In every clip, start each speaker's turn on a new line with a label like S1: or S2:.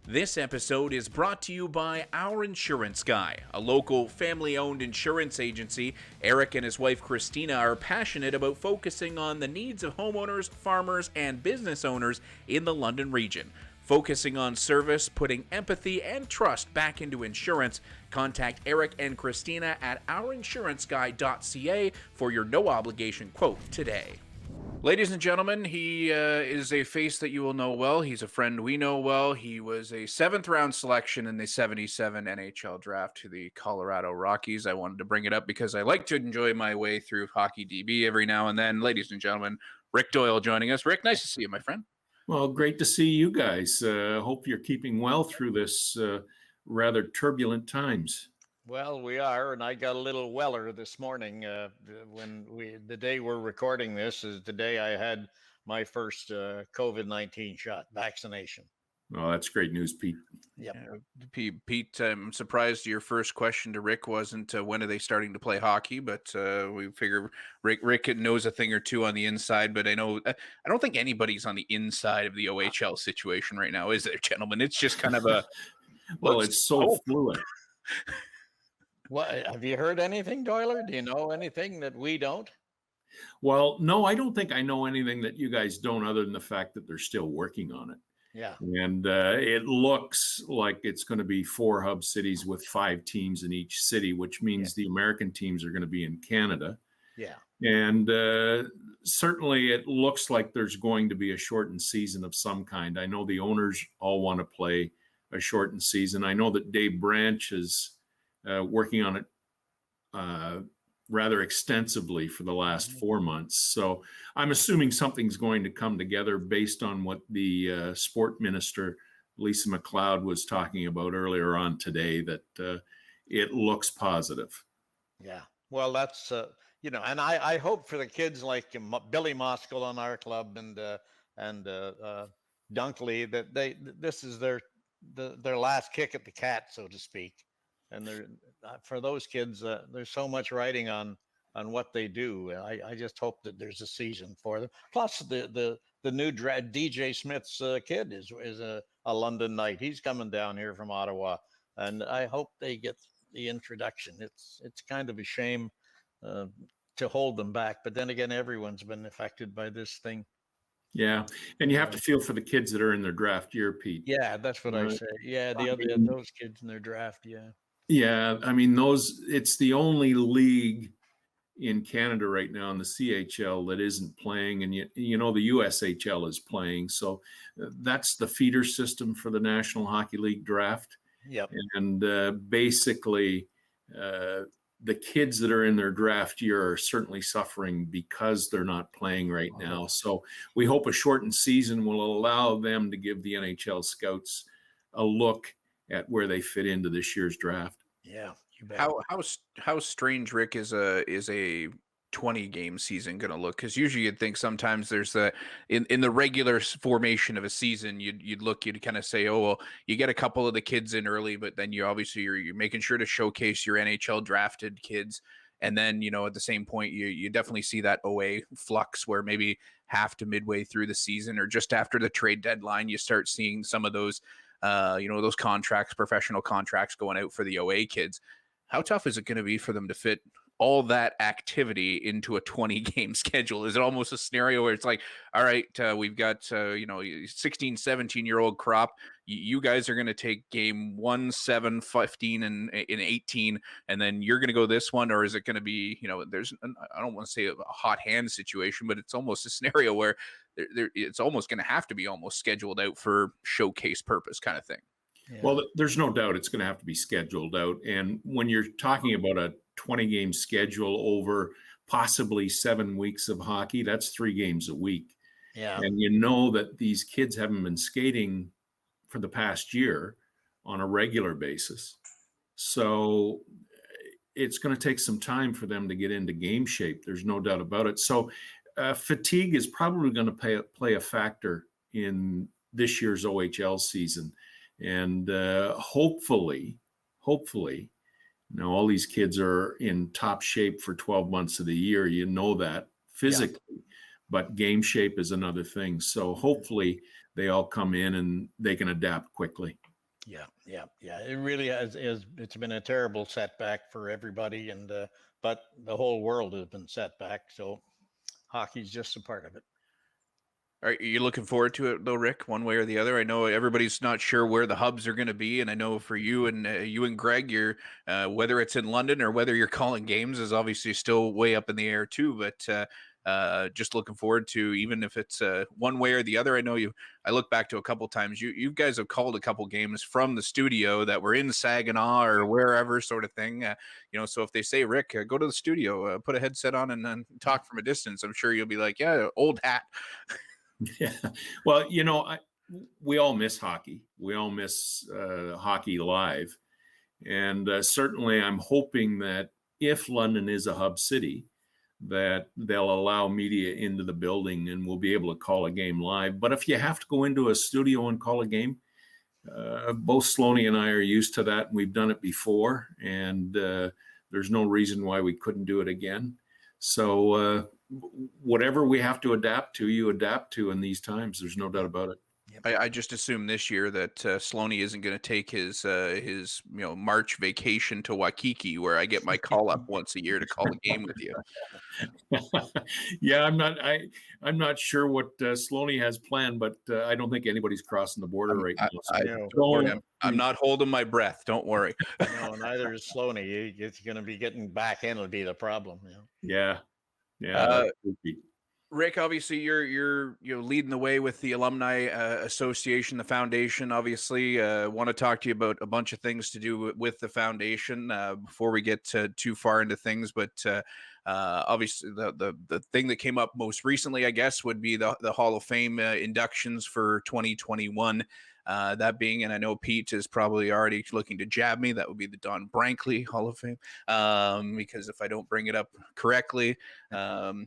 S1: This episode is brought to you by Our Insurance Guy, a local family-owned insurance agency. Eric and his wife Christina are passionate about focusing on the needs of homeowners, farmers, and business owners in the London region. Focusing on service, putting empathy and trust back into insurance. Contact Eric and Christina at ourinsuranceguy.ca for your no-obligation quote today. Ladies and gentlemen, he is a face that you will know well. He's a friend we know well. He was a 7th-round selection in the 77 NHL draft to the Colorado Rockies. I wanted to bring it up because I like to enjoy my way through Hockey DB every now and then. Ladies and gentlemen, Rick Doyle joining us. Rick, nice to see you, my friend.
S2: Well, great to see you guys. Hope you're keeping well through this rather turbulent times.
S3: Well, we are, and I got a little weller this morning. The day we're recording this is the day I had my first COVID-19 shot vaccination.
S2: Well, that's great news, Pete.
S3: Yep.
S1: Pete, I'm surprised your first question to Rick wasn't when are they starting to play hockey, but we figure Rick knows a thing or two on the inside, but I don't think anybody's on the inside of the OHL situation right now, is there, gentlemen? It's just kind of a...
S2: well, it's so fluid.
S3: What, have you heard anything, Doyler? Do you know anything that we don't?
S2: Well, no, I don't think I know anything that you guys don't, other than the fact that they're still working on it.
S3: Yeah.
S2: And it looks like it's going to be 4 hub cities with 5 teams in each city, which means the American teams are going to be in Canada.
S3: Yeah.
S2: And certainly it looks like there's going to be a shortened season of some kind. I know the owners all want to play a shortened season. I know that Dave Branch is working on it rather extensively for the last 4 months. So I'm assuming something's going to come together based on what the sport minister, Lisa MacLeod, was talking about earlier on today, that it looks positive.
S3: Yeah. Well, that's, and I hope for the kids like Billy Moskell on our club and Dunkley that this is their last kick at the cat, so to speak. And for those kids, there's so much writing on what they do. I just hope that there's a season for them. Plus, the new DJ Smith's kid is a London Knight. He's coming down here from Ottawa, and I hope they get the introduction. It's kind of a shame to hold them back, but then again, everyone's been affected by this thing.
S2: Yeah, and you have to feel for the kids that are in their draft year, Pete.
S3: Yeah, that's what I say. Yeah, those kids in their draft. Yeah.
S2: Yeah, I mean, it's the only league in Canada right now in the CHL that isn't playing, and the USHL is playing. So that's the feeder system for the National Hockey League draft.
S3: Yep.
S2: And basically, the kids that are in their draft year are certainly suffering because they're not playing right now. So we hope a shortened season will allow them to give the NHL scouts a look at where they fit into this year's draft.
S3: Yeah, you bet.
S1: How strange, Rick, is a 20-game season going to look? Because usually you'd think sometimes there's in the regular formation of a season, you'd kind of say, oh well, you get a couple of the kids in early, but then you're making sure to showcase your NHL drafted kids. And then, at the same point, you definitely see that OA flux where maybe half to midway through the season or just after the trade deadline, you start seeing some of those those contracts, professional contracts going out for the OA kids. How tough is it going to be for them to fit all that activity into a 20-game schedule? Is it almost a scenario where it's like, all right, we've got, 16, 17-year-old crop. You guys are going to take game 1, 7, 15, and 18, and then you're going to go this one? Or is it going to be, I don't want to say a hot hand situation, but it's almost a scenario where it's almost going to have to be almost scheduled out for showcase purpose kind of thing.
S2: Yeah. Well, there's no doubt it's going to have to be scheduled out. And when you're talking about a 20-game schedule over possibly 7 weeks of hockey, that's 3 games a week.
S3: Yeah.
S2: And you know that these kids haven't been skating for the past year on a regular basis. So it's going to take some time for them to get into game shape. There's no doubt about it. So fatigue is probably going to play a factor in this year's OHL season. And hopefully, all these kids are in top shape for 12 months of the year. You know that physically, but game shape is another thing. So hopefully they all come in and they can adapt quickly.
S3: Yeah. It really it's been a terrible setback for everybody, and but the whole world has been set back. So hockey's just a part of it.
S1: Are you looking forward to it though, Rick, one way or the other? I know everybody's not sure where the hubs are going to be, and I know for you and Greg, you're whether it's in London or whether you're calling games is obviously still way up in the air too. But just looking forward to, even if it's one way or the other. I know you. I look back to a couple times. You guys have called a couple games from the studio that were in Saginaw or wherever, sort of thing. So if they say, Rick, go to the studio, put a headset on, and then talk from a distance, I'm sure you'll be like, yeah, old hat.
S2: Yeah. Well, we all miss hockey. We all miss hockey live. And certainly I'm hoping that if London is a hub city, that they'll allow media into the building and we'll be able to call a game live. But if you have to go into a studio and call a game, both Sloaney and I are used to that. And we've done it before. And there's no reason why we couldn't do it again. So whatever we have to adapt to, you adapt to in these times. There's no doubt about it.
S1: I just assume this year that Sloaney isn't going to take his March vacation to Waikiki, where I get my call up once a year to call a game with you.
S2: Yeah, I'm not sure what Sloaney has planned, but I don't think anybody's crossing the border right now. So
S1: I'm not holding my breath. Don't worry.
S3: No, neither is Sloaney. It's going to be getting back in. Will be the problem.
S2: Yeah.
S1: Rick, obviously you're leading the way with the Alumni Association, the foundation. Obviously, want to talk to you about a bunch of things to do with the foundation before we get too far into things. But obviously, the thing that came up most recently, I guess, would be the Hall of Fame inductions for 2021. That being, and I know Pete is probably already looking to jab me, that would be the Don Brankley Hall of Fame. Because if I don't bring it up correctly,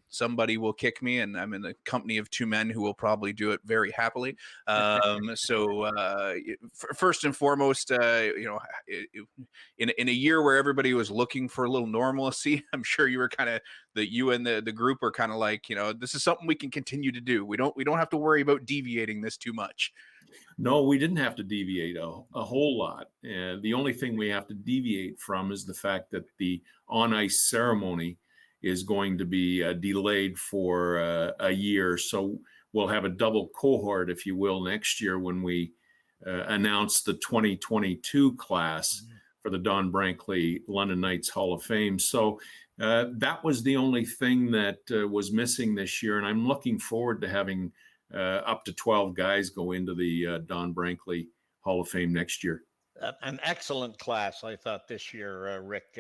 S1: somebody will kick me, and I'm in the company of two men who will probably do it very happily. So first and foremost, in a year where everybody was looking for a little normalcy, I'm sure you were kind of you and the group are kind of like, this is something we can continue to do. We don't have to worry about deviating this too much.
S2: No, we didn't have to deviate a whole lot. The only thing we have to deviate from is the fact that the on-ice ceremony is going to be delayed for a year. So we'll have a double cohort, if you will, next year when we announce the 2022 class for the Don Brankley London Knights Hall of Fame. So that was the only thing that was missing this year. And I'm looking forward to having up to 12 guys go into the Don Brankley Hall of Fame next year.
S3: An excellent class, I thought, this year, Rick.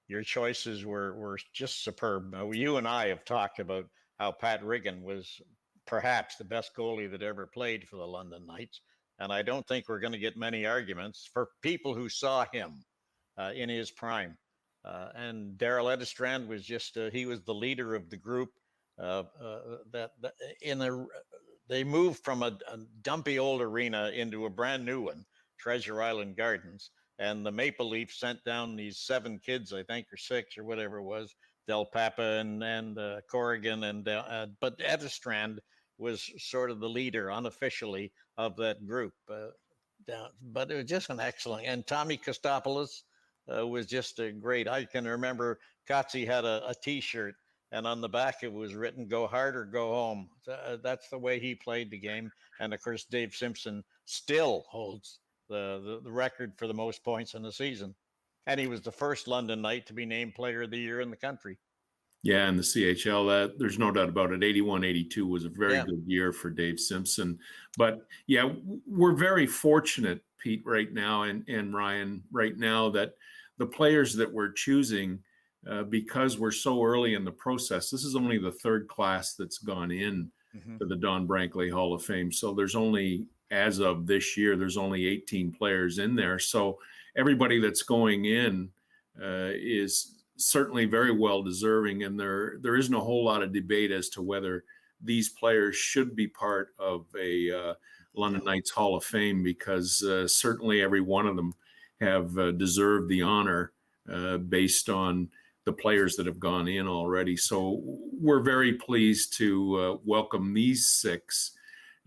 S3: Your choices were just superb. You and I have talked about how Pat Riggin was perhaps the best goalie that ever played for the London Knights, and I don't think we're going to get many arguments for people who saw him in his prime. And Daryl Edistrand was he was the leader of the group. They moved from a dumpy old arena into a brand new one, Treasure Island Gardens, and the Maple Leafs sent down these 7 kids, I think, or 6 or whatever it was, Del Papa and Corrigan, but Edistrand was sort of the leader unofficially of that group. But it was just an excellent, and Tommy Kostopoulos was just a great. I can remember Kotze had a T-shirt, and on the back it was written, "Go hard or go home." That's the way he played the game. And of course, Dave Simpson still holds the record for the most points in the season. And he was the first London Knight to be named Player of the Year in the country.
S2: Yeah, in the CHL, there's no doubt about it. 81-82 was a very good year for Dave Simpson. But yeah, we're very fortunate, Pete, right now, and Ryan, right now, that the players that we're choosing, because we're so early in the process, this is only the 3rd class that's gone in to the Don Brankley Hall of Fame. So there's only, as of this year, there's only 18 players in there. So everybody that's going in is certainly very well deserving. And there isn't a whole lot of debate as to whether these players should be part of a London Knights Hall of Fame, because certainly every one of them have deserved the honor based on the players that have gone in already. So we're very pleased to welcome these 6.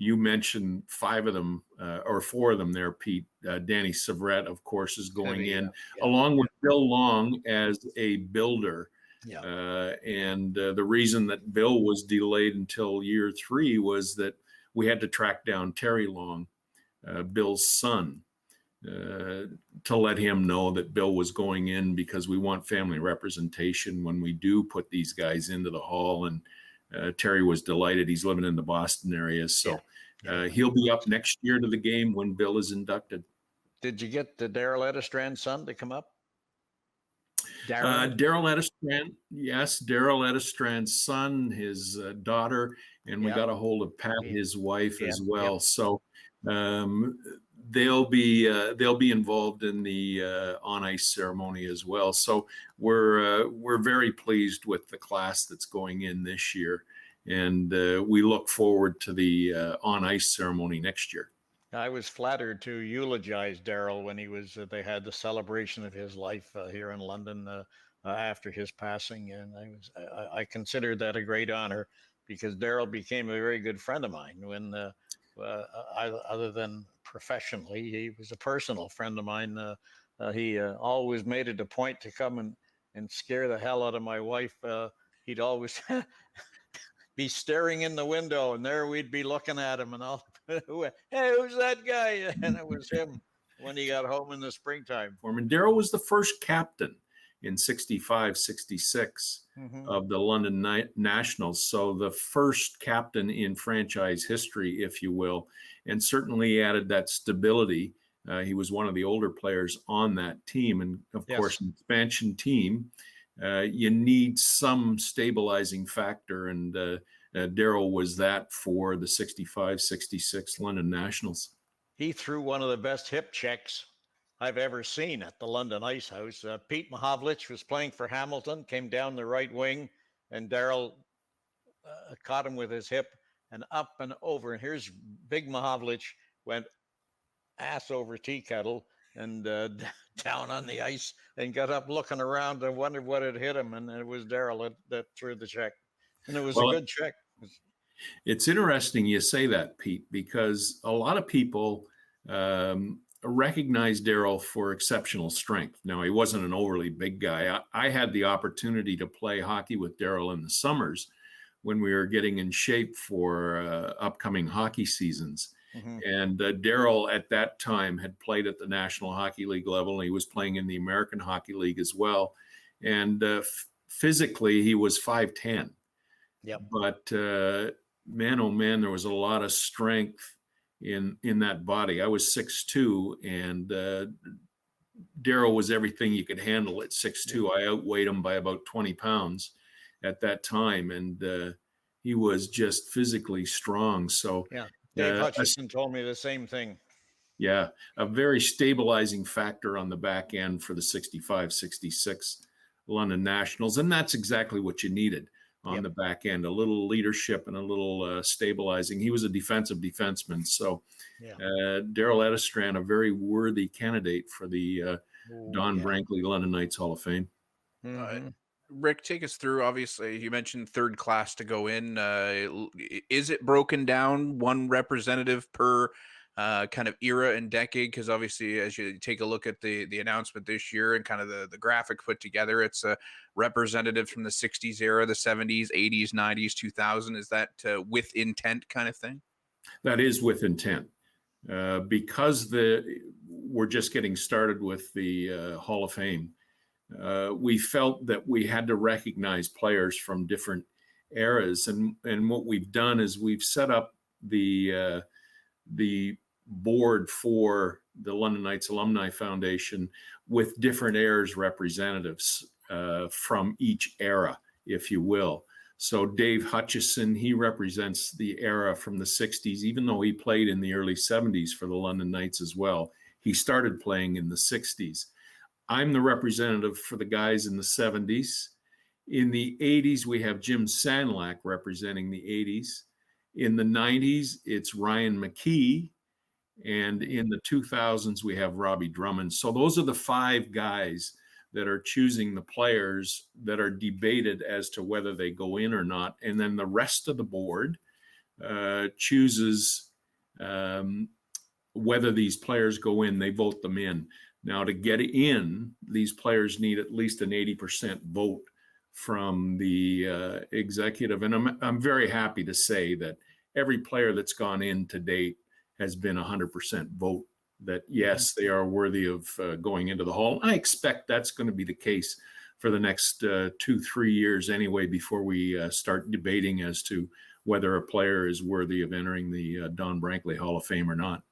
S2: You mentioned 5 of them or 4 of them there, Pete. Danny Severette, of course, is going in, along with Bill Long as a builder.
S3: Yeah.
S2: And the reason that Bill was delayed until year 3 was that we had to track down Terry Long, Bill's son, to let him know that Bill was going in, because we want family representation when we do put these guys into the hall. And Terry was delighted. He's living in the Boston area. So he'll be up next year to the game when Bill is inducted.
S3: Did you get the Daryl Edistrand's son to come up?
S2: Daryl Edistrand, yes, Daryl Edistrand's son, his daughter, and we got a hold of Pat, his wife, as well. So they'll be involved in the on ice ceremony as well. So we're very pleased with the class that's going in this year, and we look forward to the on ice ceremony next year.
S3: I was flattered to eulogize Daryl when he was. They had the celebration of his life here in London after his passing, and I considered that a great honor, because Daryl became a very good friend of mine. When other than professionally, he was a personal friend of mine. He always made it a point to come and scare the hell out of my wife. He'd always be staring in the window, and there we'd be looking at him, and all, hey, who's that guy? And it was him when he got home in the springtime.
S2: And Daryl was the first captain in 65, 66 of the London Nationals. So the first captain in franchise history, if you will, and certainly added that stability. He was one of the older players on that team. And of course, an expansion team, you need some stabilizing factor. And Daryl was that for the 65, 66 London Nationals.
S3: He threw one of the best hip checks I've ever seen at the London Ice House. Pete Mahovlich was playing for Hamilton, came down the right wing, and Daryl caught him with his hip and up and over. And here's big Mahovlich went ass over tea kettle and down on the ice, and got up looking around and wondered what had hit him. And it was Daryl that threw the check. And it was a good check.
S2: It's interesting you say that, Pete, because a lot of people recognize Daryl for exceptional strength. Now, he wasn't an overly big guy. I had the opportunity to play hockey with Daryl in the summers when we were getting in shape for upcoming hockey seasons. And Daryl at that time had played at the National Hockey League level, and he was playing in the American Hockey League as well. And physically, he was 5'10". But man, oh man, there was a lot of strength in that body. I was 6'2", and Daryl was everything you could handle at 6'2". I outweighed him by about 20 pounds at that time, and he was just physically strong. So
S3: Dave Hutchison told me the same thing.
S2: Yeah, a very stabilizing factor on the back end for the 65, 66 London Nationals, and that's exactly what you needed on the back end, a little leadership and a little stabilizing. He was a defensive defenseman. So Daryl Edistrand, a very worthy candidate for the Don Brankley London Knights Hall of Fame.
S1: Rick, take us through, obviously, you mentioned third class to go in. Is it broken down one representative per kind of era and decade? Because obviously, as you take a look at the announcement this year and kind of the graphic put together, it's a representative from the 60s era, the 70s, 80s, 90s, 2000. Is that with intent kind of thing?
S2: That is with intent. Because we're just getting started with the Hall of Fame, we felt that we had to recognize players from different eras. And what we've done is we've set up the board for the London Knights Alumni Foundation with different eras representatives from each era, if you will. So Dave Hutchison, he represents the era from the 60s, even though he played in the early 70s for the London Knights as well. He started playing in the 60s. I'm the representative for the guys in the 70s. In the 80s, we have Jim Sandlak representing the 80s. In the 90s, it's Ryan McKee. And in the 2000s, we have Robbie Drummond. So those are the 5 guys that are choosing the players that are debated as to whether they go in or not. And then the rest of the board chooses whether these players go in, they vote them in. Now, to get in, these players need at least an 80% vote from the executive. And I'm very happy to say that every player that's gone in to date has been 100% vote that, yes, they are worthy of going into the Hall. I expect that's going to be the case for the next 2-3 years anyway, before we start debating as to whether a player is worthy of entering the Don Brankley Hall of Fame or not.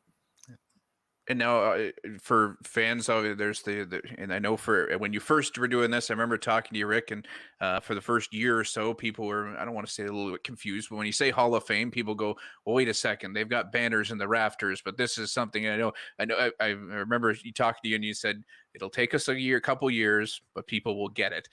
S1: And now for fans, there's and I know for when you first were doing this, I remember talking to you, Rick, and for the first year or so, people were, I don't want to say a little bit confused, but when you say Hall of Fame, people go, well, wait a second, they've got banners in the rafters, but this is something I remember you talking to you and you said, it'll take us a couple years, but people will get it.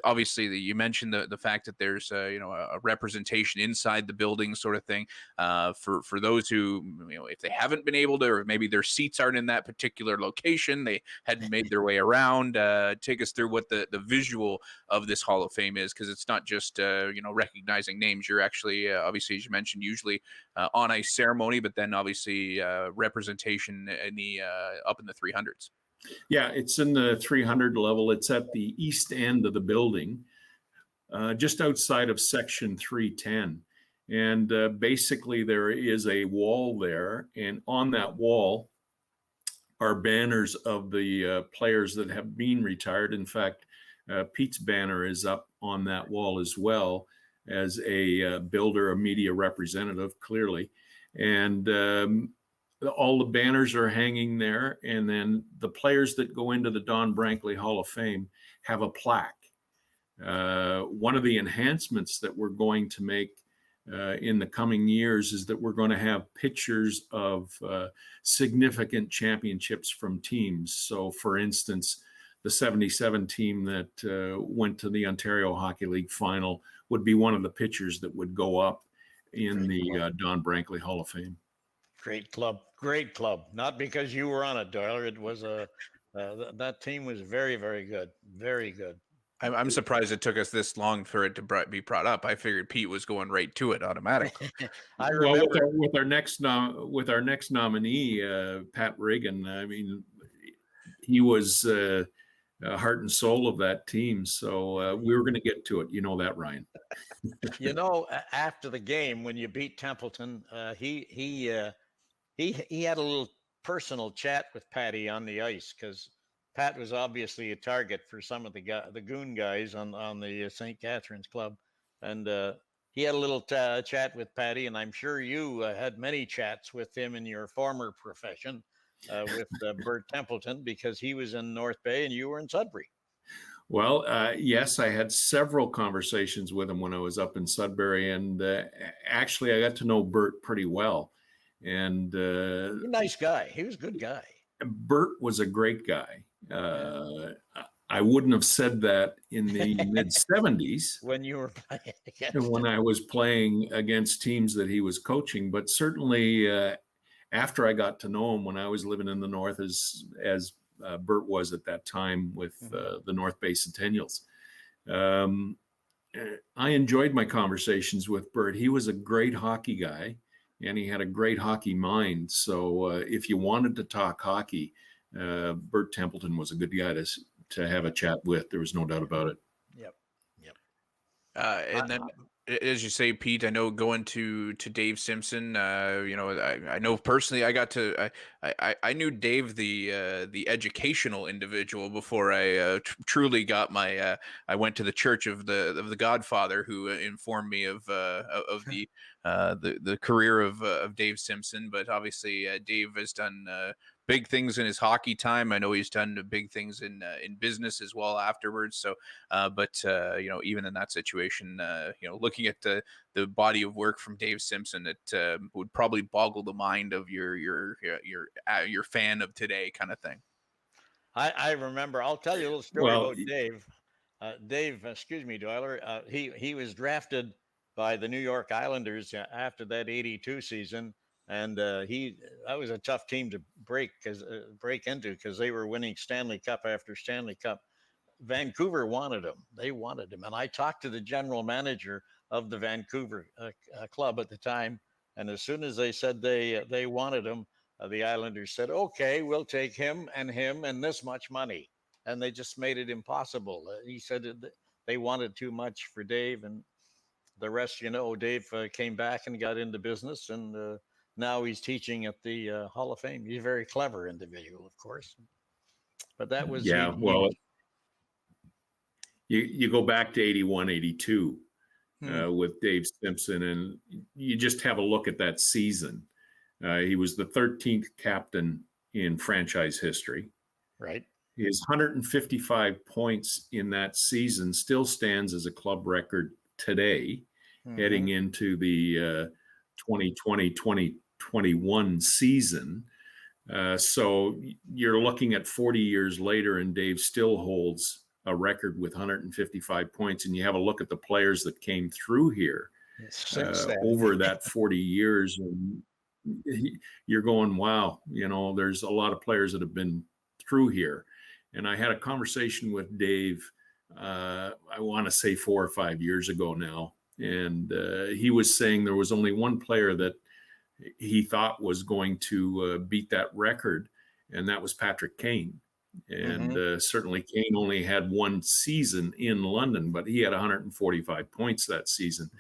S1: Obviously, you mentioned the fact that there's a representation inside the building, sort of thing. For those who, if they haven't been able to, or maybe their seats aren't in that particular location, they hadn't made their way around. Take us through what the visual of this Hall of Fame is, because it's not just recognizing names. You're actually obviously, as you mentioned, usually on ice ceremony, but then obviously representation in the up in the 300s.
S2: Yeah, it's in the 300 level. It's at the east end of the building, just outside of section 310. And basically there is a wall there. And on that wall are banners of the players that have been retired. In fact, Pete's banner is up on that wall as well, as a builder, a media representative, clearly. And all the banners are hanging there. And then the players that go into the Don Brankley Hall of Fame have a plaque. One of the enhancements that we're going to make in the coming years is that we're going to have pictures of significant championships from teams. So, for instance, the 77 team that went to the Ontario Hockey League final would be one of the pictures that would go up in the Don Brankley Hall of Fame.
S3: Great club. Not because you were on it, Doyle. It was that team was very, very good. Very good.
S1: I'm surprised it took us this long for it to be brought up. I figured Pete was going right to it automatically.
S3: I remember
S2: with our next nominee, Pat Reagan. I mean, he was heart and soul of that team. So we were going to get to it. You know that, Ryan.
S3: After the game when you beat Templeton, he had a little personal chat with Patty on the ice, because Pat was obviously a target for some of the goon guys on the St. Catharines Club, and he had a little chat with Patty, and I'm sure you had many chats with him in your former profession with Bert Templeton, because he was in North Bay and you were in Sudbury.
S2: Well, yes, I had several conversations with him when I was up in Sudbury, and actually I got to know Bert pretty well. And
S3: He's a nice guy. He was a good guy.
S2: Bert was a great guy. I wouldn't have said that in the mid 70s
S3: when you were playing
S2: when I was playing against teams that he was coaching, but certainly after I got to know him when I was living in the North, as Bert was at that time with the North Bay Centennials. I enjoyed my conversations with Bert. He was a great hockey guy, and he had a great hockey mind. So if you wanted to talk hockey, Bert Templeton was a good guy to have a chat with. There was no doubt about it.
S3: Yep.
S1: And then, as you say, Pete, I know going to Dave Simpson. I know personally, I knew Dave the educational individual before I truly got my. I went to the Church of the Godfather, who informed me of the career of Dave Simpson. But obviously, Dave has done big things in his hockey time. I know he's done big things in business as well afterwards. So, but even in that situation, looking at the body of work from Dave Simpson, it would probably boggle the mind of your fan of today, kind of thing.
S3: I remember. I'll tell you a little story about Dave. Dave, excuse me, Doyler. He was drafted by the New York Islanders after that '82 season. And that was a tough team to break into, because they were winning Stanley Cup after Stanley Cup. Vancouver wanted him. They wanted him. And I talked to the general manager of the Vancouver club at the time, And as soon as they said they wanted him, the Islanders said, "Okay, we'll take him and this much money," and they just made it impossible. He said they wanted too much for Dave, and the rest, Dave came back and got into business, and now he's teaching at the Hall of Fame. He's a very clever individual, of course. But that was
S2: Yeah, well, you go back to 81, 82 with Dave Simpson, and you just have a look at that season. He was the 13th captain in franchise history.
S3: Right.
S2: His 155 points in that season still stands as a club record today, heading into the 2020-2021 season. So you're looking at 40 years later, and Dave still holds a record with 155 points. And you have a look at the players that came through here over that 40 years, and you're going, wow, there's a lot of players that have been through here. And I had a conversation with Dave, I want to say 4 or 5 years ago now. And he was saying there was only one player that he thought was going to beat that record, and that was Patrick Kane. And certainly Kane only had one season in London, but he had 145 points that season.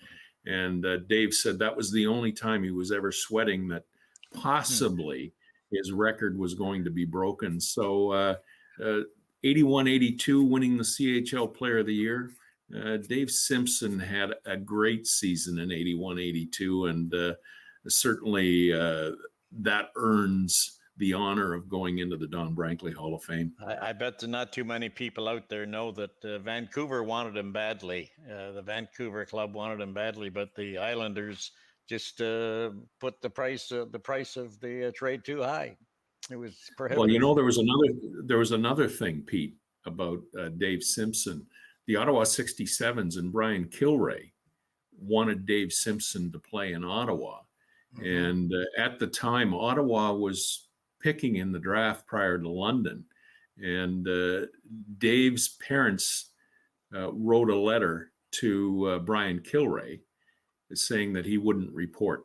S2: And Dave said that was the only time he was ever sweating that possibly his record was going to be broken. So 81-82 winning the CHL Player of the Year. Dave Simpson had a great season in 81-82, and certainly that earns the honor of going into the Don Brankley Hall of Fame.
S3: I bet not too many people out there know that Vancouver wanted him badly. The Vancouver club wanted him badly, but the Islanders just put the price of the trade too high. It was prohibitive.
S2: Well, there was another thing, Pete, about Dave Simpson. The Ottawa 67s and Brian Kilray wanted Dave Simpson to play in Ottawa. And at the time, Ottawa was picking in the draft prior to London. And Dave's parents wrote a letter to Brian Kilray saying that he wouldn't report.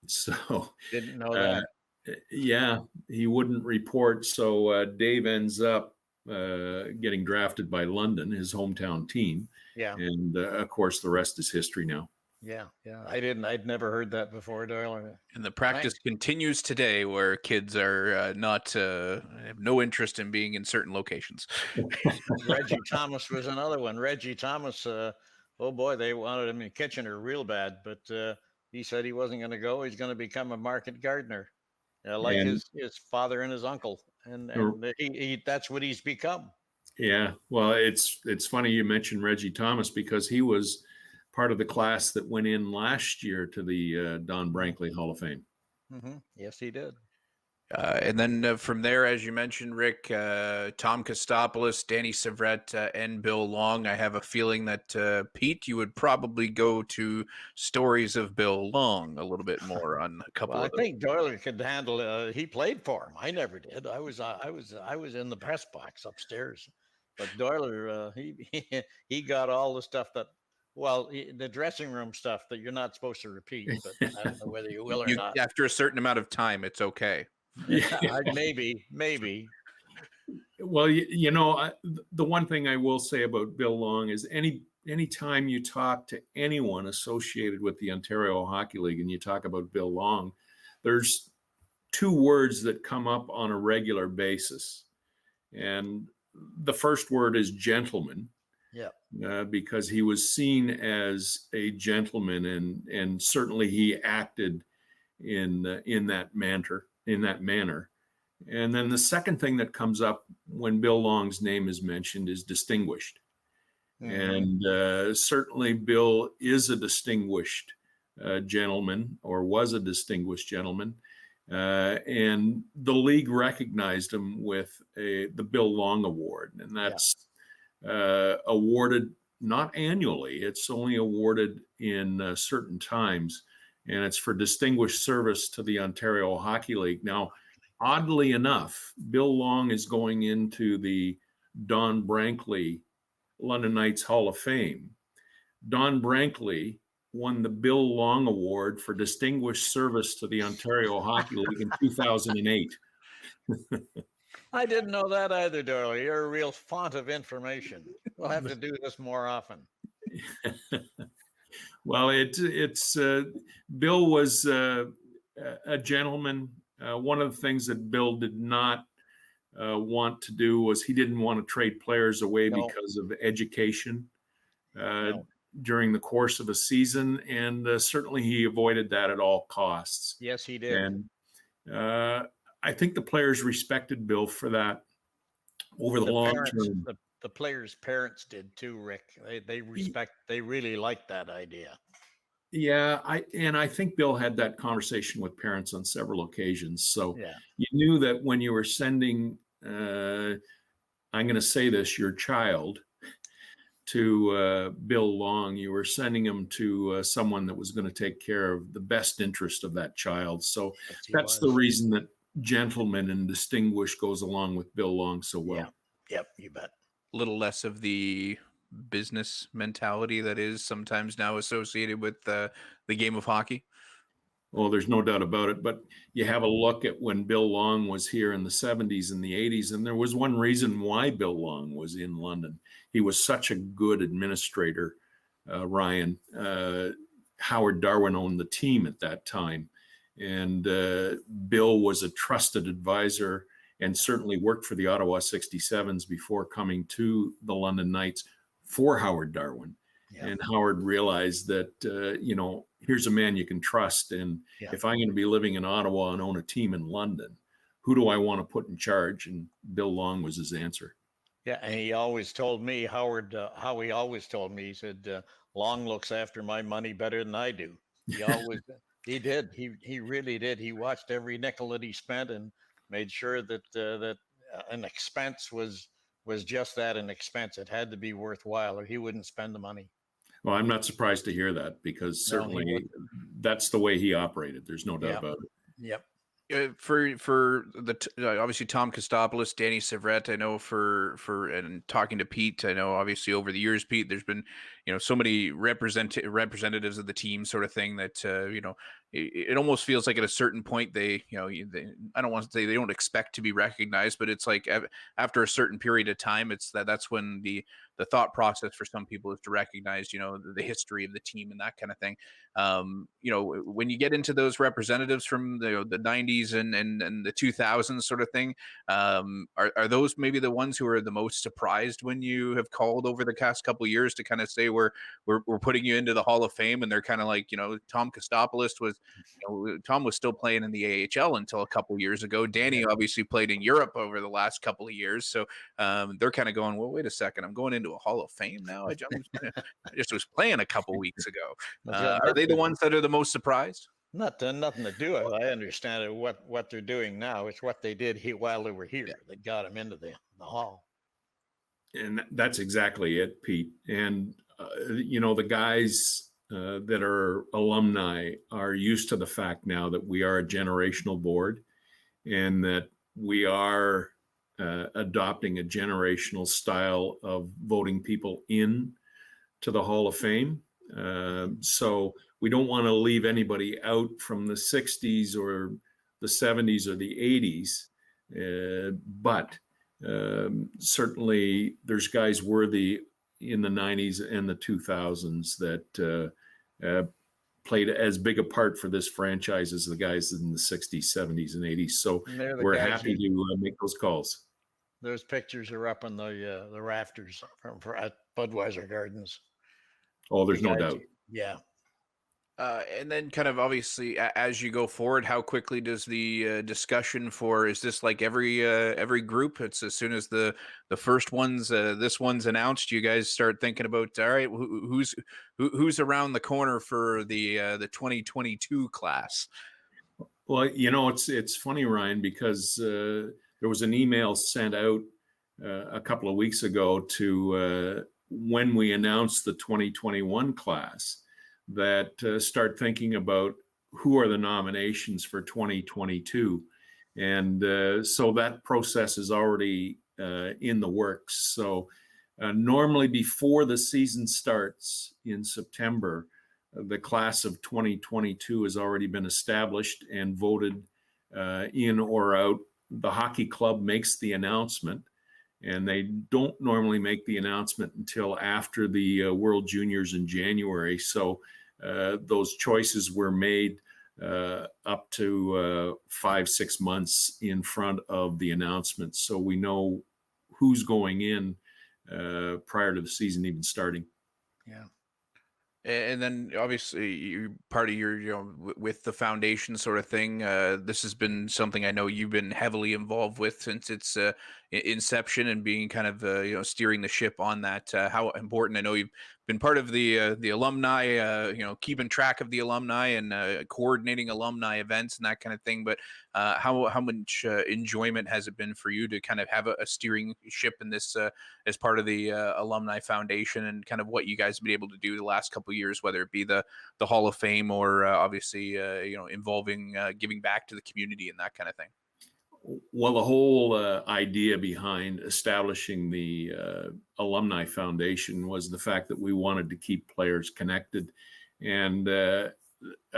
S2: So
S3: didn't know that.
S2: Yeah, he wouldn't report. So Dave ends up getting drafted by London, his hometown team.
S3: Yeah.
S2: And of course, the rest is history now.
S3: Yeah. I'd never heard that before, Doyle.
S1: And the practice continues today, where kids are have no interest in being in certain locations.
S3: Reggie Thomas was another one. Reggie Thomas, oh boy, they wanted him in Kitchener real bad, but he said he wasn't going to go. He's going to become a market gardener, like his father and his uncle, and he that's what he's become.
S2: Yeah, well, it's funny you mentioned Reggie Thomas, because he was part of the class that went in last year to the Don Brankley Hall of Fame.
S3: Yes, he did.
S1: And then from there, as you mentioned, Rick, Tom Kostopoulos, Danny Savret, and Bill Long. I have a feeling that, Pete, you would probably go to stories of Bill Long a little bit more on a couple of
S3: I think Doyle could handle. He played for him. I never did. I was in the press box upstairs, but Doyle, he got all the stuff that. Well, the dressing room stuff that you're not supposed to repeat, but I don't know whether you will or not.
S1: After a certain amount of time, it's okay.
S3: Yeah, maybe.
S2: Well, the one thing I will say about Bill Long is any time you talk to anyone associated with the Ontario Hockey League and you talk about Bill Long, there's two words that come up on a regular basis. And the first word is gentleman.
S3: Yeah.
S2: Because he was seen as a gentleman, and certainly he acted in that manner. And then the second thing that comes up when Bill Long's name is mentioned is distinguished. And certainly Bill is a distinguished gentleman, or was a distinguished gentleman. And the league recognized him with the Bill Long Award, and that's awarded not annually. It's only awarded in certain times, and it's for distinguished service to the Ontario Hockey League. Now, oddly enough, Bill Long is going into the Don Brankley London Knights Hall of Fame. Don Brankley won the Bill Long Award for Distinguished Service to the Ontario Hockey League in 2008.
S3: I didn't know that either, Doyle. You're a real font of information. We'll have to do this more often.
S2: Well, it's Bill was a gentleman. One of the things that Bill did not want to do was he didn't want to trade players away because of education during the course of a season, and certainly he avoided that at all costs.
S3: Yes, he did.
S2: And I think the players respected Bill for that over the long term.
S3: The players' parents did too, Rick. They really liked that idea.
S2: Yeah, I think Bill had that conversation with parents on several occasions. So you knew that when you were sending, I'm going to say this, your child to Bill Long, you were sending him to someone that was going to take care of the best interest of that child. So that's the reason that gentleman and distinguished goes along with Bill Long so well.
S3: Yep, you bet.
S1: A little less of the business mentality that is sometimes now associated with the game of hockey.
S2: Well, there's no doubt about it. But you have a look at when Bill Long was here in the 70s and the 80s, and there was one reason why Bill Long was in London. He was such a good administrator, Ryan. Howard Darwin owned the team at that time. And Bill was a trusted advisor and certainly worked for the Ottawa 67s before coming to the London Knights for Howard Darwin. Yeah. And Howard realized that, here's a man you can trust. And if I'm going to be living in Ottawa and own a team in London, who do I want to put in charge? And Bill Long was his answer.
S3: Yeah, and he always told me, Howard, Howie always told me, he said, Long looks after my money better than I do. He always, he did. He really did. He watched every nickel that he spent and made sure that that an expense was just that, an expense. It had to be worthwhile or he wouldn't spend the money.
S2: Well, I'm not surprised to hear that because certainly that's the way he operated. There's no doubt about it.
S3: Yep.
S1: For obviously Tom Kostopoulos, Danny Severette, I know for and talking to Pete, I know obviously over the years, Pete, there's been so many representatives of the team, sort of thing that it almost feels like at a certain point they I don't want to say they don't expect to be recognized, but it's like after a certain period of time, that's when the thought process for some people is to recognize the history of the team and that kind of thing. When you get into those representatives from the 90s and the 2000s sort of thing, are those maybe the ones who are the most surprised when you have called over the past couple of years to kind of say we're putting you into the Hall of Fame, and they're kind of like Tom Kostopoulos was Tom was still playing in the AHL until a couple of years ago. Danny obviously played in Europe over the last couple of years, so they're kind of going, well, wait a second, I'm going into a Hall of Fame now. I just was playing a couple weeks ago. Are they the ones that are the most surprised?
S3: Nothing to do with it. I understand it, what they're doing now. It's what they did while they were here that got them into the hall.
S2: And that's exactly it, Pete. And the guys that are alumni are used to the fact now that we are a generational board and that we are adopting a generational style of voting people in to the Hall of Fame. So we don't want to leave anybody out from the 60s or the 70s or the 80s. But certainly there's guys worthy in the 90s and the 2000s that played as big a part for this franchise as the guys in the 60s, 70s, and 80s. So we're happy to make those calls.
S3: Those pictures are up on the rafters at Budweiser Gardens.
S2: Oh, there's no doubt.
S3: Yeah.
S1: And then kind of obviously as you go forward, how quickly does the discussion is this like every group? It's as soon as the first one's this one's announced, you guys start thinking about, all right, who's around the corner for the 2022 class?
S2: Well, it's funny, Ryan, because there was an email sent out a couple of weeks ago to when we announced the 2021 class that start thinking about who are the nominations for 2022. And so that process is already in the works. So normally before the season starts in September, the class of 2022 has already been established and voted in or out. The hockey club makes the announcement, and they don't normally make the announcement until after the World Juniors in January. So those choices were made up to 5-6 months in front of the announcement. So we know who's going in prior to the season even starting.
S1: Yeah. And then obviously you part of your, with the foundation sort of thing, this has been something I know you've been heavily involved with since its inception, and being kind of, steering the ship on that. How important, I know you've been part of the alumni, keeping track of the alumni and coordinating alumni events and that kind of thing. But how much enjoyment has it been for you to kind of have a steering ship in this as part of the alumni foundation, and kind of what you guys have been able to do the last couple of years, whether it be the Hall of Fame or obviously involving giving back to the community and that kind of thing?
S2: Well, the whole idea behind establishing the Alumni Foundation was the fact that we wanted to keep players connected. And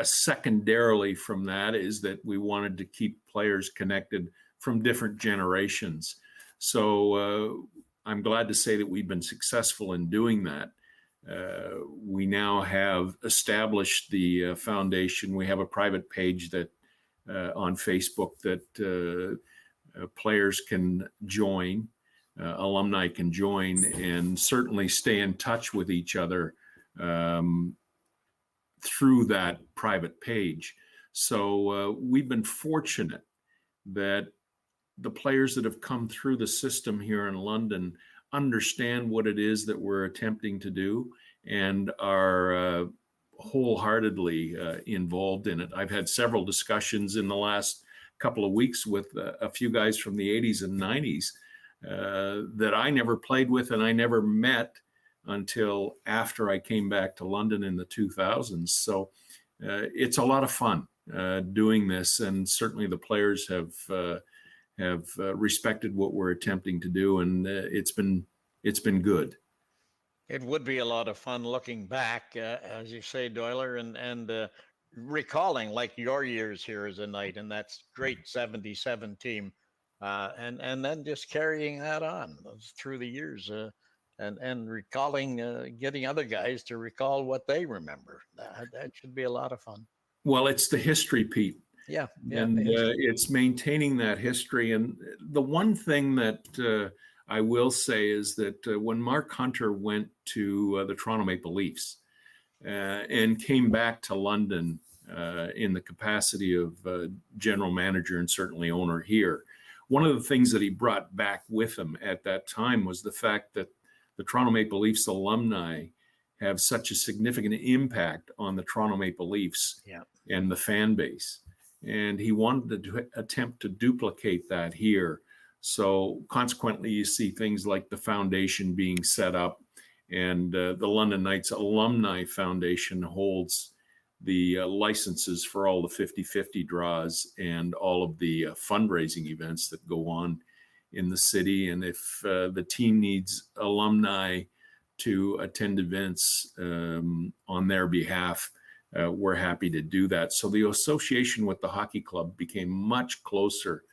S2: secondarily from that is that we wanted to keep players connected from different generations. So I'm glad to say that we've been successful in doing that. We now have established the foundation. We have a private page that on Facebook that players can join, alumni can join, and certainly stay in touch with each other through that private page. So we've been fortunate that the players that have come through the system here in London understand what it is that we're attempting to do and are wholeheartedly involved in it. I've had several discussions in the last couple of weeks with a few guys from the 80s and 90s that I never played with and I never met until after I came back to London in the 2000s. So it's a lot of fun doing this, and certainly the players have respected what we're attempting to do, and it's been good.
S3: It would be a lot of fun looking back, as you say, Doyler, and recalling like your years here as a Knight and that's great 77 team, and then just carrying that on through the years, and recalling, getting other guys to recall what they remember. That should be a lot of fun.
S2: Well, it's the history, Pete.
S3: Yeah,
S2: and it's maintaining that history. And the one thing that I will say is that when Mark Hunter went to the Toronto Maple Leafs and came back to London in the capacity of general manager and certainly owner here, one of the things that he brought back with him at that time was the fact that the Toronto Maple Leafs alumni have such a significant impact on the Toronto Maple Leafs and the fan base. And he wanted to attempt to duplicate that here. So consequently, you see things like the foundation being set up, and the London Knights Alumni Foundation holds the licenses for all the 50-50 draws and all of the fundraising events that go on in the city. And if the team needs alumni to attend events on their behalf, we're happy to do that. So the association with the hockey club became much closer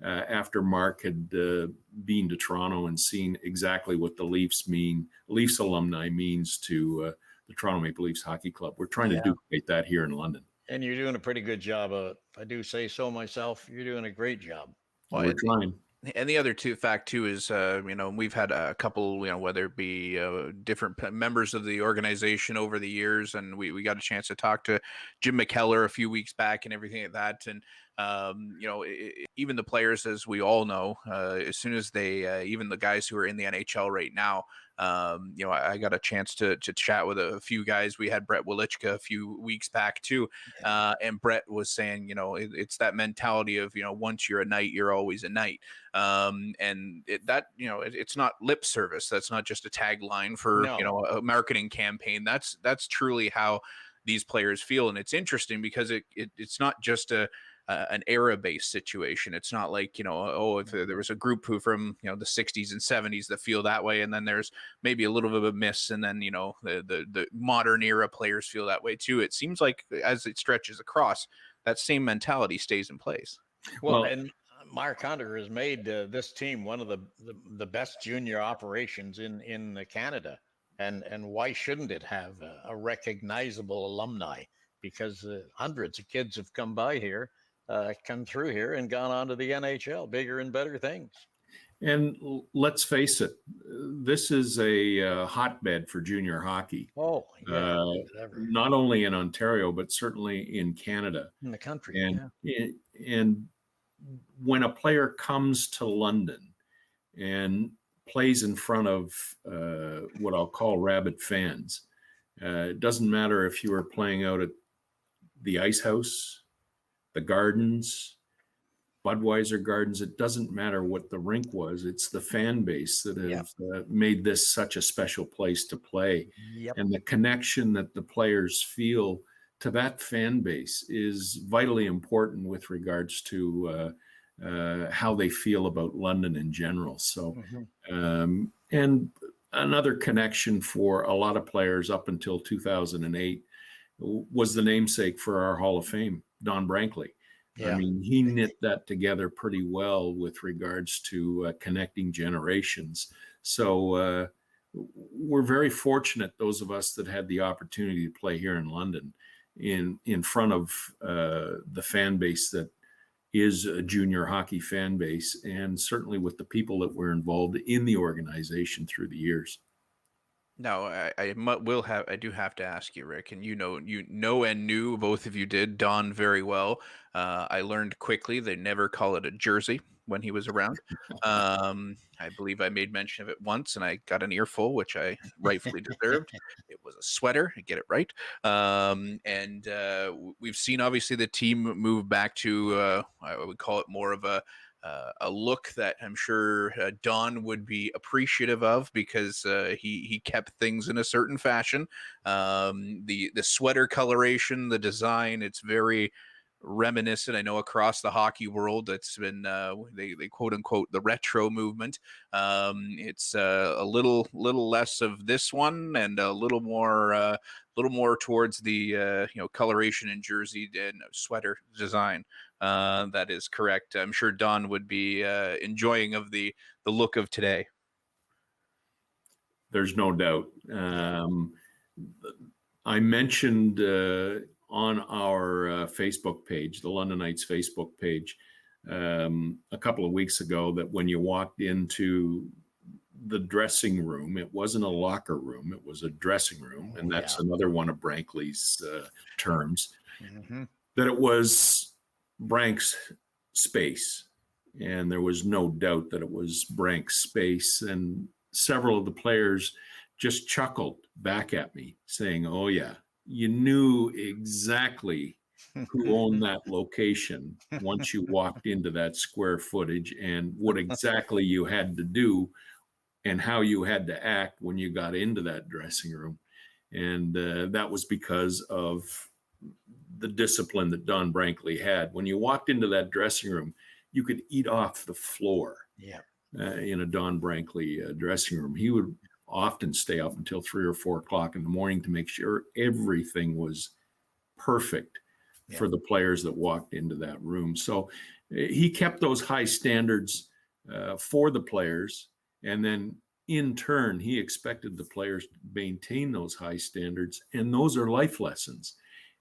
S2: after Mark had been to Toronto and seen exactly what the Leafs alumni means to the Toronto Maple Leafs Hockey Club. We're trying to duplicate that here in London.
S3: And you're doing a pretty good job of it. If I do say so myself, you're doing a great job.
S2: Well, we're trying.
S1: And the other fact too is, we've had a couple, whether it be different members of the organization over the years, and we got a chance to talk to Jim McKellar a few weeks back and everything like that. And, even the players, as we all know, as soon as they, even the guys who are in the NHL right now, I got a chance to chat with a few guys. We had Brett Wilichka a few weeks back too. And Brett was saying, it's that mentality of, once you're a Knight, you're always a Knight. And it's not lip service. That's not just a tagline for, a marketing campaign. That's truly how these players feel. And it's interesting because it's not just a an era-based situation. It's not like, if there was a group who from the 60s and 70s that feel that way, and then there's maybe a little bit of a miss, and then the modern era players feel that way too. It seems like as it stretches across, that same mentality stays in place.
S3: Well, and Mark Hunter has made this team one of the best junior operations in Canada, and why shouldn't it have a recognizable alumni? Because hundreds of kids have come through here, and gone on to the NHL, bigger and better things.
S2: And let's face it, this is a hotbed for junior hockey.
S3: Oh, yeah,
S2: not only in Ontario, but certainly in Canada,
S3: in the country.
S2: And when a player comes to London and plays in front of what I'll call rabid fans, it doesn't matter if you were playing out at the Ice House, the Gardens, Budweiser Gardens. It doesn't matter what the rink was. It's the fan base that have made this such a special place to play.
S3: Yep.
S2: And the connection that the players feel to that fan base is vitally important with regards to how they feel about London in general. So, and another connection for a lot of players up until 2008 was the namesake for our Hall of Fame, Don Brankley.
S3: Yeah.
S2: I mean, he knit that together pretty well with regards to connecting generations. So we're very fortunate, those of us that had the opportunity to play here in London, in front of the fan base that is a junior hockey fan base, and certainly with the people that were involved in the organization through the years.
S1: Now, I do have to ask you, Rick, and and knew, both of you did, Don very well. I learned quickly they never call it a jersey when he was around. I believe I made mention of it once, and I got an earful, which I rightfully deserved. It was a sweater. Get it right. And we've seen obviously the team move back to I would call it more of a look that I'm sure Don would be appreciative of, because he kept things in a certain fashion. The sweater coloration, the design, it's very reminiscent. I know across the hockey world, it's been they quote unquote the retro movement. It's a little less of this one, and a little more towards the coloration and jersey and sweater design. That is correct. I'm sure Don would be enjoying of the look of today.
S2: There's no doubt. I mentioned on our Facebook page, the London Knights Facebook page, a couple of weeks ago, that when you walked into the dressing room, it wasn't a locker room, it was a dressing room. And that's another one of Brankley's terms, that it was Brank's space. And there was no doubt that it was Brank's space. And several of the players just chuckled back at me saying, "Oh yeah, you knew exactly who owned that location once you walked into that square footage, and what exactly you had to do and how you had to act when you got into that dressing room." And that was because of the discipline that Don Brankley had. When you walked into that dressing room, you could eat off the floor. In a Don Brankley dressing room. He would often stay up until 3 or 4 o'clock in the morning to make sure everything was perfect for the players that walked into that room. So he kept those high standards for the players, and then in turn, he expected the players to maintain those high standards. And those are life lessons.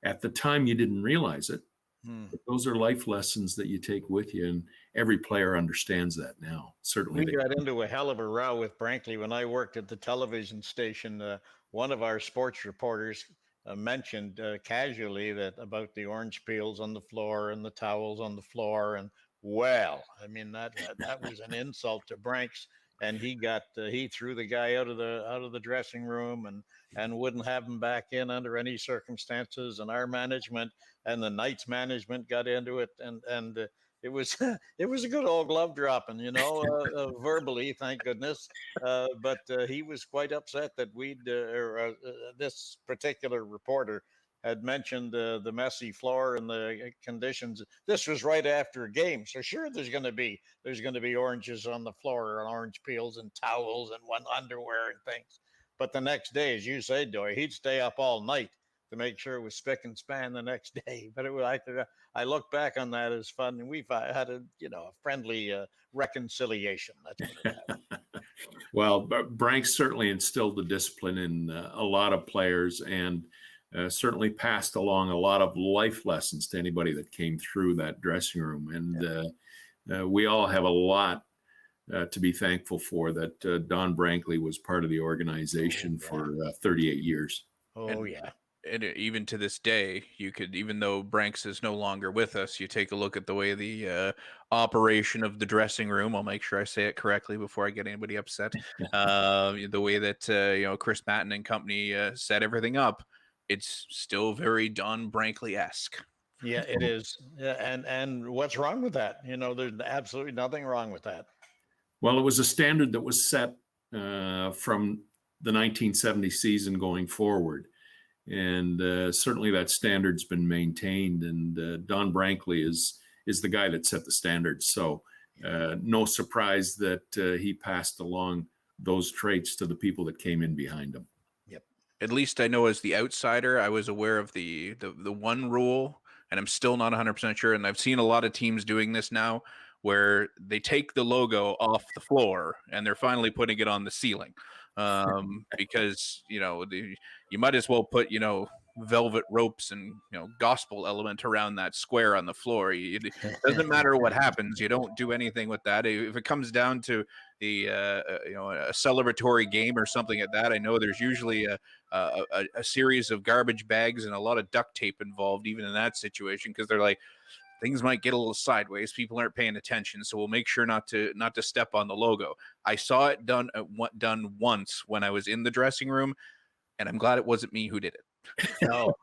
S2: At the time, you didn't realize it. But those are life lessons that you take with you, and every player understands that now. Certainly,
S3: we got into a hell of a row with Brankley when I worked at the television station. One of our sports reporters mentioned casually about the orange peels on the floor and the towels on the floor, and well, I mean that was an insult to Branks. And he threw the guy out of the dressing room, and wouldn't have him back in under any circumstances. And our management and the Knights management got into it, and it was it was a good old glove dropping, verbally, thank goodness. But he was quite upset that this particular reporter had mentioned the messy floor and the conditions. This was right after a game, so sure there's going to be oranges on the floor and orange peels and towels and one underwear and things. But the next day, as you said, Doy, he'd stay up all night to make sure it was spick and span the next day. But it was I look back on that as fun, and we've had a friendly reconciliation. Let's put it that way.
S2: Well, Brank certainly instilled the discipline in a lot of players, and certainly passed along a lot of life lessons to anybody that came through that dressing room. And we all have a lot to be thankful for that Don Brankley was part of the organization for 38 years.
S3: Oh, yeah.
S1: And even to this day, you could, even though Branks is no longer with us, you take a look at the way the operation of the dressing room. I'll make sure I say it correctly before I get anybody upset. The way that Chris Patton and company set everything up, it's still very Don Brankley-esque.
S3: Yeah, it is. Yeah, and what's wrong with that? There's absolutely nothing wrong with that.
S2: Well, it was a standard that was set from the 1970 season going forward. And certainly that standard's been maintained. And Don Brankley is the guy that set the standard. So no surprise that he passed along those traits to the people that came in behind him.
S1: Yep. At least I know as the outsider, I was aware of the one rule, and I'm still not 100% sure. And I've seen a lot of teams doing this now, where they take the logo off the floor and they're finally putting it on the ceiling. Because you might as well put velvet ropes and gospel element around that square on the floor. It doesn't matter what happens, you don't do anything with that. If it comes down to the a celebratory game or something like that, I know there's usually a series of garbage bags and a lot of duct tape involved even in that situation, because they're like, things might get a little sideways. People aren't paying attention, so we'll make sure not to step on the logo. I saw it done once when I was in the dressing room, and I'm glad it wasn't me who did it.
S3: No.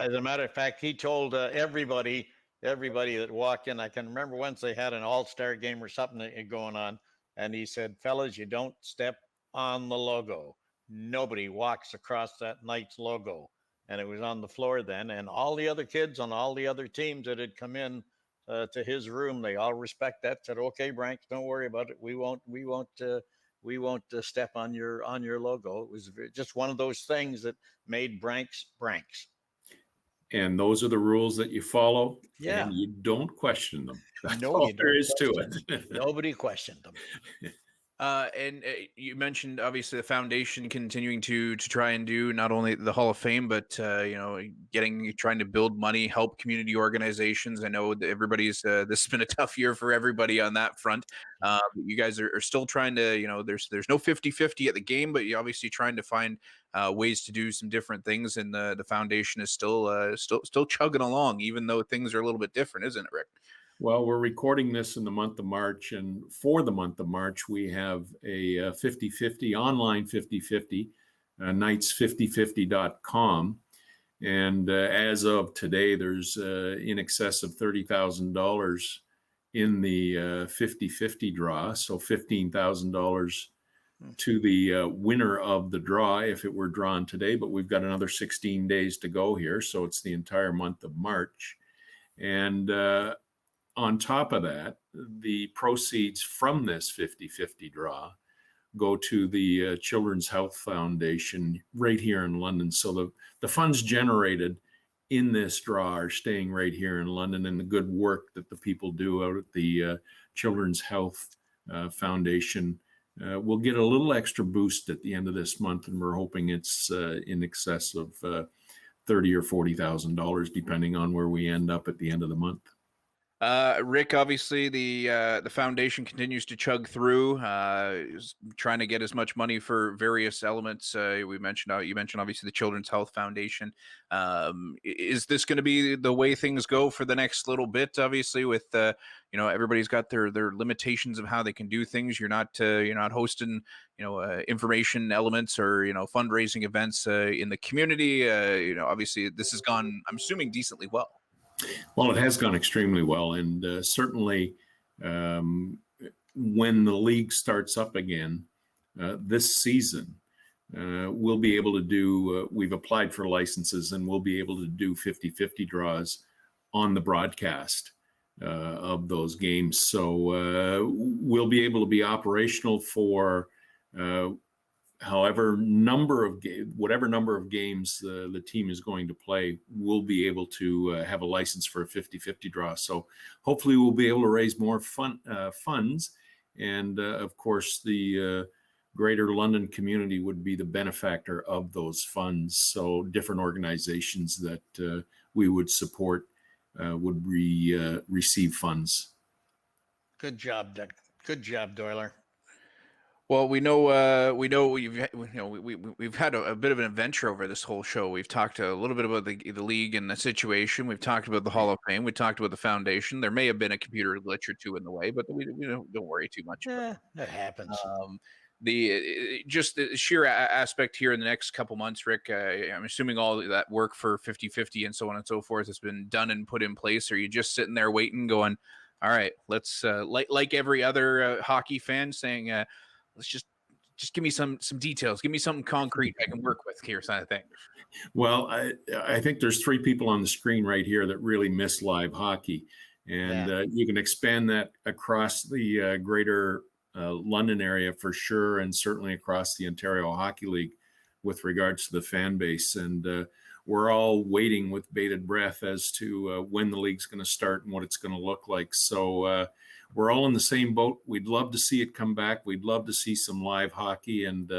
S3: As a matter of fact, he told everybody that walked in. I can remember once they had an all-star game or something going on, and he said, "Fellas, you don't step on the logo. Nobody walks across that Knights logo." And it was on the floor then, and all the other kids on all the other teams that had come in to his room, they all respect that. Said, "Okay, Branks, don't worry about it. We won't step on your logo." It was just one of those things that made Branks.
S2: And those are the rules that you follow.
S3: Yeah,
S2: and you don't question them. That's
S3: no,
S2: all there is to it.
S3: Nobody questioned them.
S1: And you mentioned obviously the foundation continuing to try and do not only the Hall of Fame, but trying to build money, help community organizations. I know that everybody's this has been a tough year for everybody on that front. You guys are still trying to there's no 50-50 at the game, but you're obviously trying to find ways to do some different things, and the foundation is still chugging along, even though things are a little bit different, isn't it, Rick?
S2: Well, we're recording this in the month of March, and for the month of March, we have a 50-50, online 50-50, knights5050.com. And as of today, there's in excess of $30,000 in the 50-50 draw, so $15,000 to the winner of the draw if it were drawn today. But we've got another 16 days to go here, so it's the entire month of March. And on top of that, the proceeds from this 50-50 draw go to the Children's Health Foundation right here in London. So the funds generated in this draw are staying right here in London, and the good work that the people do out at the Children's Health Foundation will get a little extra boost at the end of this month, and we're hoping it's in excess of $30,000 or $40,000, depending on where we end up at the end of the month.
S1: Rick, obviously the foundation continues to chug through, trying to get as much money for various elements. You mentioned obviously the Children's Health Foundation. Is this going to be the way things go for the next little bit? Obviously, with everybody's got their limitations of how they can do things. You're not hosting information elements or fundraising events in the community. Obviously this has gone, I'm assuming, decently well.
S2: Well, it has gone extremely well, and certainly when the league starts up again this season, we'll be able to do, we've applied for licenses and we'll be able to do 50-50 draws on the broadcast of those games. So we'll be able to be operational for whatever number of games the team is going to play. We'll be able to have a license for a 50-50 draw. So hopefully we'll be able to raise more funds. And of course, the greater London community would be the benefactor of those funds. So different organizations that we would support would receive funds.
S3: Good job, Doug. Good job, Doyler.
S1: Well, we know we've had a bit of an adventure over this whole show. We've talked a little bit about the league and the situation. We've talked about the Hall of Fame. We talked about the foundation. There may have been a computer glitch or two in the way, but we don't worry too much.
S3: Yeah, that happens.
S1: Just the sheer aspect here in the next couple months, Rick, I'm assuming all that work for 50-50 and so on and so forth has been done and put in place. Are you just sitting there waiting, going, all right, let's like every other hockey fan saying, let's just give me some details, give me something concrete I can work with here, kind of thing.
S2: Well, I think there's 3 people on the screen right here that really miss live hockey, and you can expand that across the greater London area for sure, and certainly across the Ontario Hockey League with regards to the fan base. And we're all waiting with bated breath as to when the league's going to start and what it's going to look like. So we're all in the same boat. We'd love to see it come back. We'd love to see some live hockey, and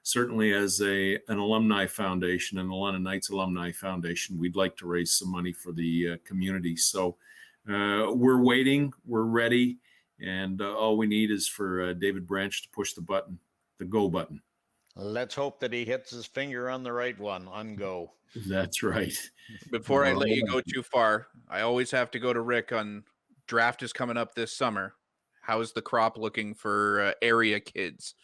S2: certainly as an alumni foundation and the London Knights Alumni Foundation, we'd like to raise some money for the community. So we're waiting, we're ready, and all we need is for David Branch to push the button, the go button.
S3: Let's hope that he hits his finger on the right one, on go.
S2: That's right.
S1: Before I let you go too far, I always have to go to Rick on draft is coming up this summer. How is the crop looking for area kids?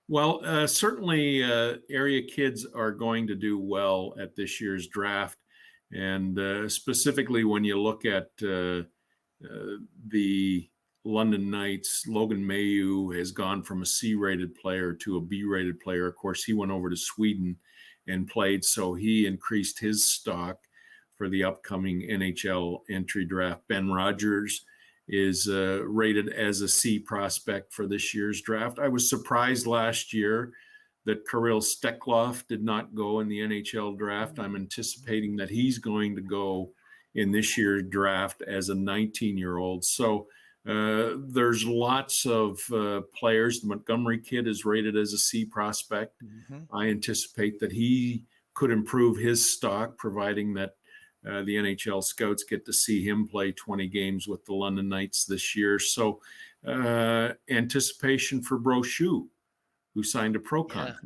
S2: Well, certainly area kids are going to do well at this year's draft. And specifically when you look at the London Knights, Logan Mayu has gone from a C-rated player to a B-rated player. Of course, he went over to Sweden and played, so he increased his stock for the upcoming NHL entry draft. Ben Rogers is rated as a C prospect for this year's draft. I was surprised last year that Kirill Steklov did not go in the NHL draft. I'm anticipating that he's going to go in this year's draft as a 19-year-old. So there's lots of players. The Montgomery kid is rated as a C prospect. Mm-hmm. I anticipate that he could improve his stock, providing that the NHL scouts get to see him play 20 games with the London Knights this year. So anticipation for Brochu, who signed a pro contract.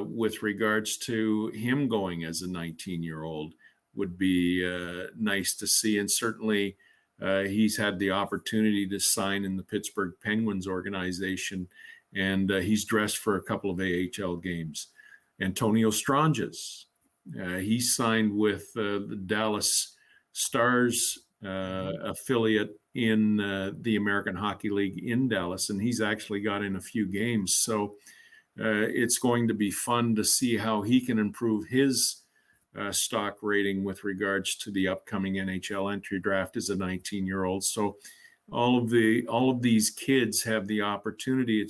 S2: With regards to him going as a 19-year-old would be nice to see. And certainly he's had the opportunity to sign in the Pittsburgh Penguins organization, and he's dressed for a couple of AHL games. Antonio Stranges, he signed with the Dallas Stars affiliate in the American Hockey League in Dallas, and he's actually got in a few games. So it's going to be fun to see how he can improve his stock rating with regards to the upcoming NHL entry draft as a 19-year-old. So all of these kids have the opportunity.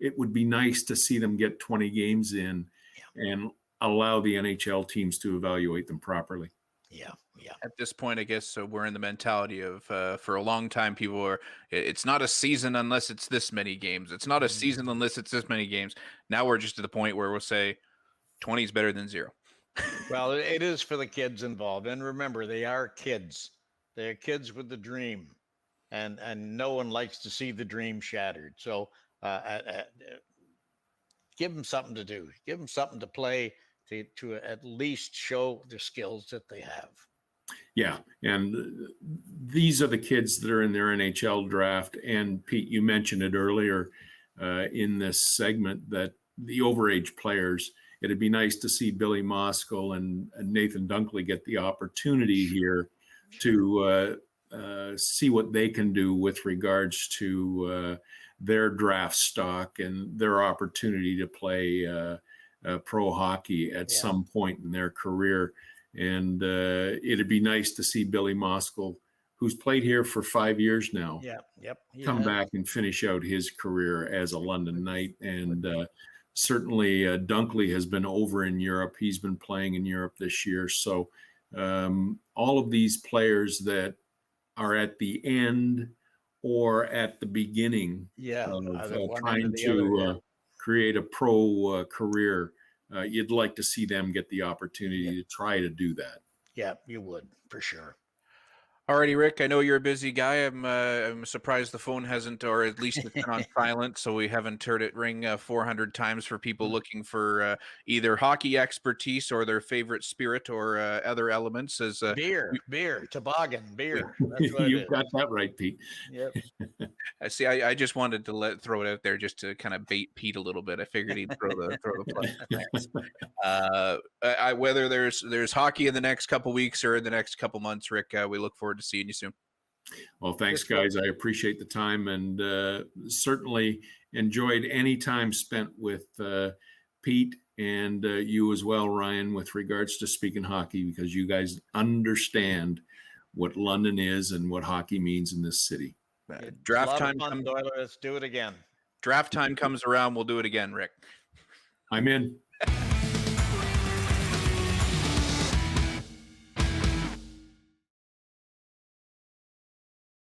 S2: It would be nice to see them get 20 games in and allow the NHL teams to evaluate them properly.
S3: Yeah.
S1: At this point, I guess so we're in the mentality of for a long time people are, it's not a season unless it's this many games. It's not a season unless it's this many games. Now we're just to the point where we'll say 20 is better than 0.
S3: Well, it is for the kids involved. And remember, they are kids. They're kids with the dream. And no one likes to see the dream shattered. So give them something to do. Give them something to play to at least show the skills that they have.
S2: Yeah, and these are the kids that are in their NHL draft. And Pete, you mentioned it earlier in this segment that the overage players, it'd be nice to see Billy Moskal and Nathan Dunkley get the opportunity here to see what they can do with regards to their draft stock and their opportunity to play pro hockey at some point in their career. And it'd be nice to see Billy Moskal, who's played here for 5 years now, come back and finish out his career as a London Knight. And certainly Dunkley has been over in Europe. He's been playing in Europe this year. So all of these players that are at the end or at the beginning of trying to create a pro career, you'd like to see them get the opportunity to try to do that.
S3: Yeah, you would, for sure.
S1: Alrighty, Rick, I know you're a busy guy. I'm surprised the phone hasn't, or at least it's been on silent, so we haven't heard it ring 400 times for people looking for either hockey expertise or their favorite spirit or other elements. As
S3: beer, toboggan, beer. That's what
S2: You've got that right, Pete.
S3: Yep.
S1: I see. I just wanted to throw it out there just to kind of bait Pete a little bit. I figured he'd throw the plug. Whether there's hockey in the next couple weeks or in the next couple months, Rick, we look forward to seeing you soon.
S2: Well, thanks, guys. I appreciate the time, and certainly enjoyed any time spent with Pete and you as well, Ryan, with regards to speaking hockey, because you guys understand what London is and what hockey means in this city.
S1: Draft time
S3: comes. Let's do it again.
S1: Draft time comes around. We'll do it again, Rick.
S2: I'm in.